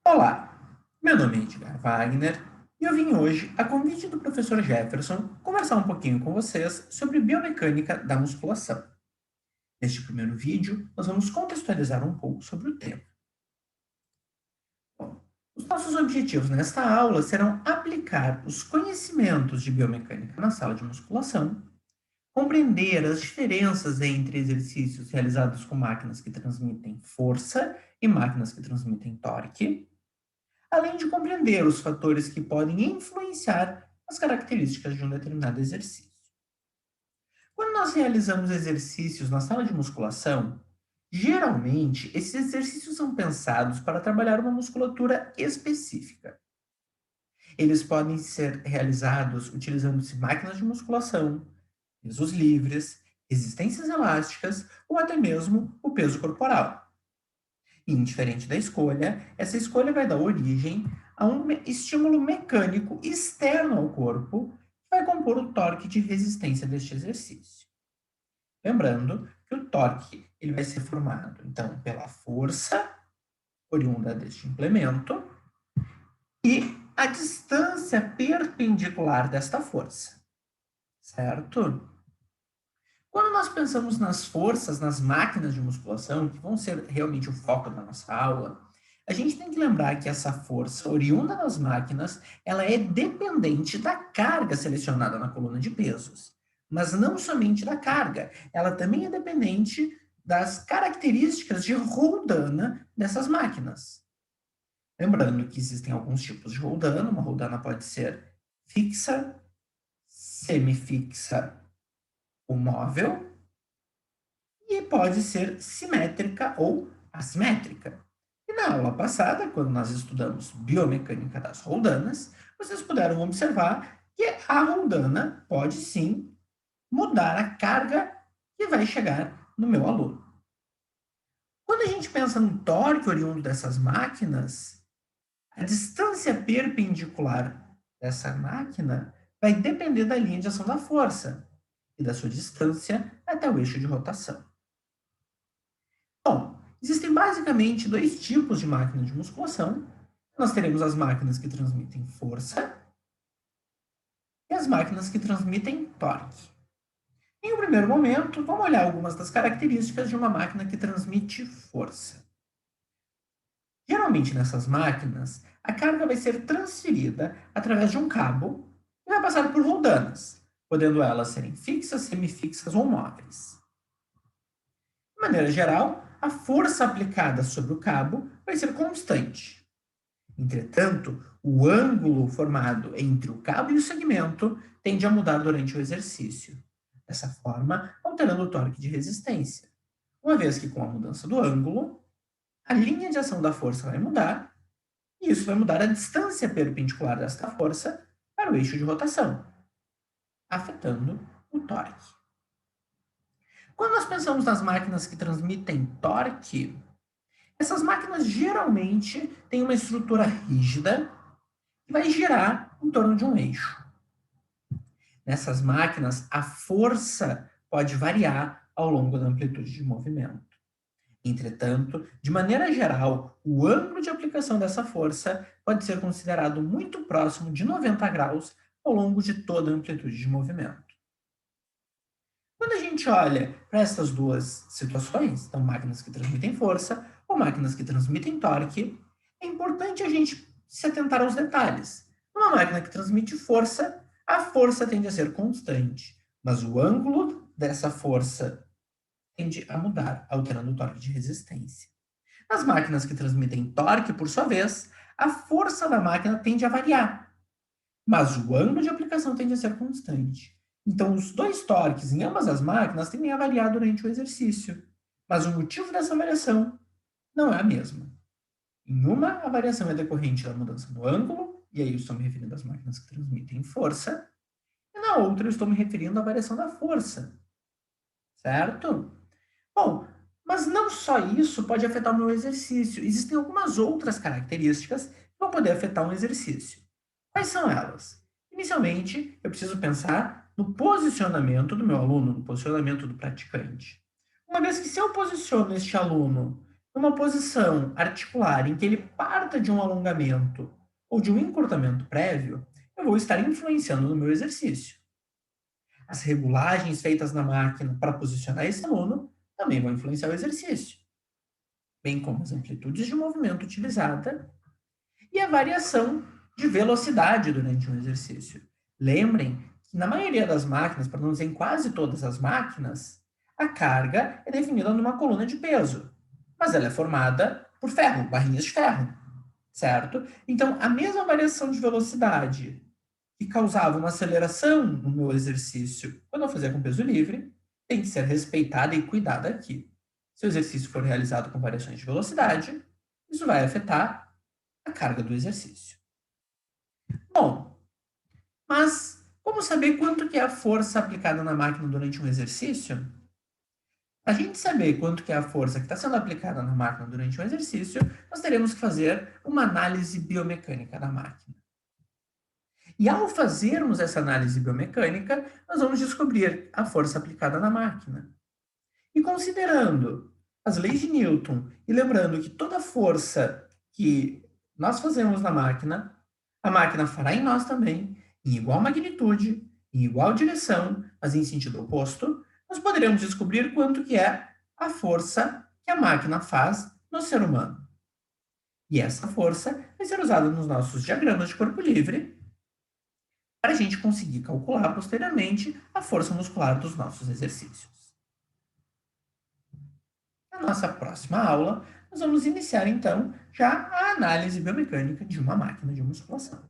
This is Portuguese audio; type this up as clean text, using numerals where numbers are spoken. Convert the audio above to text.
Olá, meu nome é Edgar Wagner e eu vim hoje, a convite do professor Jefferson, conversar um pouquinho com vocês sobre biomecânica da musculação. Neste primeiro vídeo, nós vamos contextualizar um pouco sobre o tema. Bom, os nossos objetivos nesta aula serão aplicar os conhecimentos de biomecânica na sala de musculação, compreender as diferenças entre exercícios realizados com máquinas que transmitem força e máquinas que transmitem torque, além de compreender os fatores que podem influenciar as características de um determinado exercício. Quando nós realizamos exercícios na sala de musculação, geralmente esses exercícios são pensados para trabalhar uma musculatura específica. Eles podem ser realizados utilizando-se máquinas de musculação, pesos livres, resistências elásticas ou até mesmo o peso corporal. Indiferente da escolha, essa escolha vai dar origem a um estímulo mecânico externo ao corpo que vai compor o torque de resistência deste exercício. Lembrando que o torque ele vai ser formado, então, pela força oriunda deste implemento e a distância perpendicular desta força, certo? Quando nós pensamos nas forças, nas máquinas de musculação, que vão ser realmente o foco da nossa aula, a gente tem que lembrar que essa força oriunda das máquinas, ela é dependente da carga selecionada na coluna de pesos. Mas não somente da carga, ela também é dependente das características de roldana dessas máquinas. Lembrando que existem alguns tipos de roldana, uma roldana pode ser fixa, semifixa ou móvel, e pode ser simétrica ou assimétrica. E na aula passada, quando nós estudamos biomecânica das roldanas, vocês puderam observar que a roldana pode sim mudar a carga que vai chegar no meu aluno. Quando a gente pensa no torque oriundo dessas máquinas, a distância perpendicular dessa máquina vai depender da linha de ação da força e da sua distância até o eixo de rotação. Bom, existem basicamente dois tipos de máquina de musculação. Nós teremos as máquinas que transmitem força e as máquinas que transmitem torque. Em um primeiro momento, vamos olhar algumas das características de uma máquina que transmite força. Geralmente nessas máquinas, a carga vai ser transferida através de um cabo e vai passar por roldanas, podendo elas serem fixas, semifixas ou móveis. De maneira geral, a força aplicada sobre o cabo vai ser constante. Entretanto, o ângulo formado entre o cabo e o segmento tende a mudar durante o exercício, dessa forma alterando o torque de resistência, uma vez que com a mudança do ângulo, a linha de ação da força vai mudar, e isso vai mudar a distância perpendicular desta força para o eixo de rotação, afetando o torque. Quando nós pensamos nas máquinas que transmitem torque, essas máquinas geralmente têm uma estrutura rígida que vai girar em torno de um eixo. Nessas máquinas, a força pode variar ao longo da amplitude de movimento. Entretanto, de maneira geral, o ângulo de aplicação dessa força pode ser considerado muito próximo de 90 graus ao longo de toda a amplitude de movimento. Quando a gente olha para essas duas situações, então máquinas que transmitem força ou máquinas que transmitem torque, é importante a gente se atentar aos detalhes. Numa máquina que transmite força, a força tende a ser constante, mas o ângulo dessa força tende a mudar, alterando o torque de resistência. Nas máquinas que transmitem torque, por sua vez, a força da máquina tende a variar, mas o ângulo de aplicação tende a ser constante. Então, os dois torques em ambas as máquinas tendem a variar durante o exercício, mas o motivo dessa variação não é a mesma. Em uma, a variação é decorrente da mudança do ângulo, e aí eu estou me referindo às máquinas que transmitem força, e na outra eu estou me referindo à variação da força, certo? Bom, mas não só isso pode afetar o meu exercício, existem algumas outras características que vão poder afetar um exercício. Quais são elas? Inicialmente, eu preciso pensar no posicionamento do meu aluno, no posicionamento do praticante. Uma vez que se eu posiciono este aluno numa posição articular em que ele parta de um alongamento ou de um encurtamento prévio, eu vou estar influenciando no meu exercício. As regulagens feitas na máquina para posicionar esse aluno também vão influenciar o exercício, bem como as amplitudes de movimento utilizada e a variação de velocidade durante um exercício. Lembrem que na maioria das máquinas, para não dizer em quase todas as máquinas, a carga é definida numa coluna de peso, mas ela é formada por ferro, barrinhas de ferro, certo? Então, a mesma variação de velocidade que causava uma aceleração no meu exercício quando eu fazia com peso livre, tem que ser respeitada e cuidada aqui. Se o exercício for realizado com variações de velocidade, isso vai afetar a carga do exercício. Bom, mas como saber quanto que é a força aplicada na máquina durante um exercício? A gente saber quanto que é a força que está sendo aplicada na máquina durante um exercício, nós teremos que fazer uma análise biomecânica da máquina. E ao fazermos essa análise biomecânica, nós vamos descobrir a força aplicada na máquina. E considerando as leis de Newton e lembrando que toda força que nós fazemos na máquina, a máquina fará em nós também, em igual magnitude, em igual direção, mas em sentido oposto, nós poderemos descobrir quanto que é a força que a máquina faz no ser humano. E essa força vai ser usada nos nossos diagramas de corpo livre para a gente conseguir calcular posteriormente a força muscular dos nossos exercícios. Na nossa próxima aula, nós vamos iniciar então já a análise biomecânica de uma máquina de musculação.